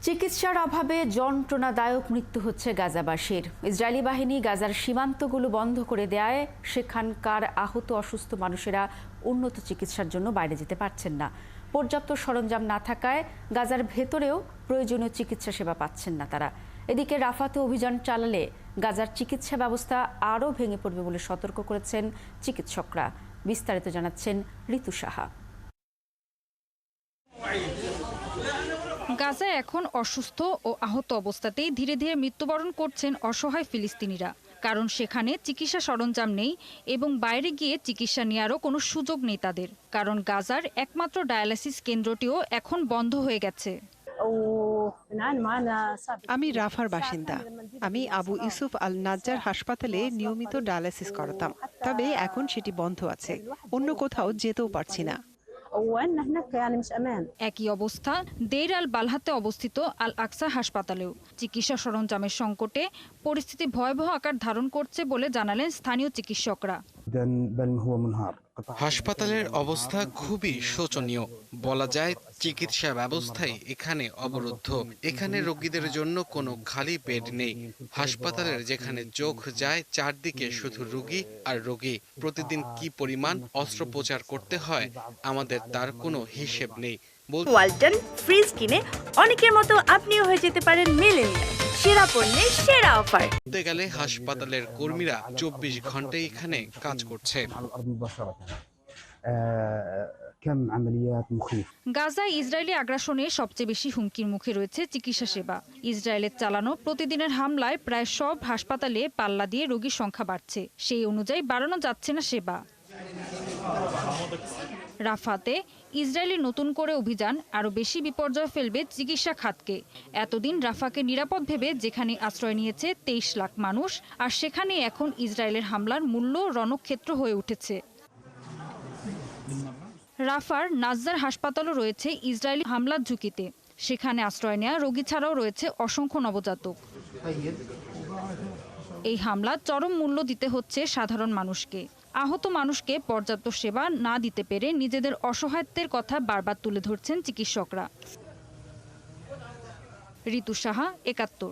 চিকিৎসার অভাবে যন্ত্রণাদায়ক মৃত্যু হচ্ছে গাজাবাসীর। ইসরায়েলি বাহিনী গাজার সীমান্তগুলো বন্ধ করে দেয় সেখানকার আহত অসুস্থ মানুষেরা উন্নত চিকিৎসার জন্য বাইরে যেতে পারছেন না। পর্যাপ্ত সরঞ্জাম না থাকায় গাজার ভেতরেও প্রয়োজনীয় চিকিৎসা সেবা পাচ্ছেন না তারা। এদিকে রাফাতে অভিযান চালালে গাজার চিকিৎসা ব্যবস্থা আরও ভেঙে পড়বে বলে সতর্ক করেছেন চিকিৎসকরা। বিস্তারিত জানাচ্ছেন ঋতু সাহা। গাজায় এখন অসুস্থ ও আহত অবস্থাতেই ধীরে ধীরে মৃত্যুবরণ করছেন অসহায় ফিলিস্তিনিরা। কারণ সেখানে চিকিৎসা সরঞ্জাম নেই এবং বাইরে গিয়ে চিকিৎসা নেওয়ারও কোনো সুযোগ নেই তাদের। কারণ গাজার একমাত্র ডায়ালাইসিস কেন্দ্রটিও এখন বন্ধ হয়ে গেছে। আমি রাফার বাসিন্দা। আমি আবু ইউসুফ আল নাজ্জার হাসপাতালে নিয়মিত ডায়ালাইসিস করাতাম, তবে এখন সেটি বন্ধ আছে। অন্য কোথাও যেতেও পারছি না। একই অবস্থা দেইর আল বালহাতে অবস্থিত আল আকসা হাসপাতালেও। চিকিৎসা সরঞ্জামের সংকটে পরিস্থিতি ভয়াবহ আকার ধারণ করছে বলে জানালেন স্থানীয় চিকিৎসকরা। হাসপাতালের অবস্থা খুবই শোচনীয়। বলা যায় চিকিৎসা ব্যবস্থাই এখানে অবরুদ্ধ। এখানে রোগীদের জন্য কোনো খালি বেড নেই। হাসপাতালের যেখানে চোখ যায় চারদিকে শুধু রোগী আর রোগী। প্রতিদিন কি পরিমাণ অস্ত্রোপচার করতে হয় আমাদের তার কোনো হিসেব নেই। ওয়ালটন ফ্রিজ কিনে অনেকের মতো আপনিও হয়ে যেতে পারেন মিলেনিয়াল। সেরা পণ্যের সেরা অফার বলতে গেলে হাসপাতালের কর্মীরা 24 ঘন্টায় এখানে কাজ করছে। গাজায় ইসরায়েলি আগ্রাসনে সবচেয়ে বেশি হুমকির মুখে রয়েছে চিকিৎসা সেবা। ইসরায়েলের চালানো প্রতিদিনের হামলায় প্রায় সব হাসপাতালে পাল্লা দিয়ে রোগীর সংখ্যা বাড়ছে। সেই অনুযায়ী বাড়ানো যাচ্ছে না সেবা। রাফাতে ইসরায়েলি নতুন করে অভিযান আরও বেশি বিপর্যয় ফেলবে চিকিৎসা খাতকে। এতদিন রাফাকে নিরাপদ ভেবে যেখানে আশ্রয় নিয়েছে 23 লাখ মানুষ, আর সেখানে এখন ইসরায়েলের হামলার মূল্য রণক্ষেত্র হয়ে উঠেছে। রাফার নাজ্জার হাসপাতালও রয়েছে ইসরায়েলি হামলার ঝুঁকিতে। সেখানে আশ্রয় নেওয়া রোগী ছাড়াও রয়েছে অসংখ্য নবজাতক। এই হামলা চরম মূল্য দিতে হচ্ছে সাধারণ মানুষকে। আহত মানুষকে পর্যাপ্ত সেবা না দিতে পেরে নিজেদের অসহায়ত্বের কথা বারবার তুলে ধরছেন চিকিৎসকরা। ঋতু সাহা, ৭১।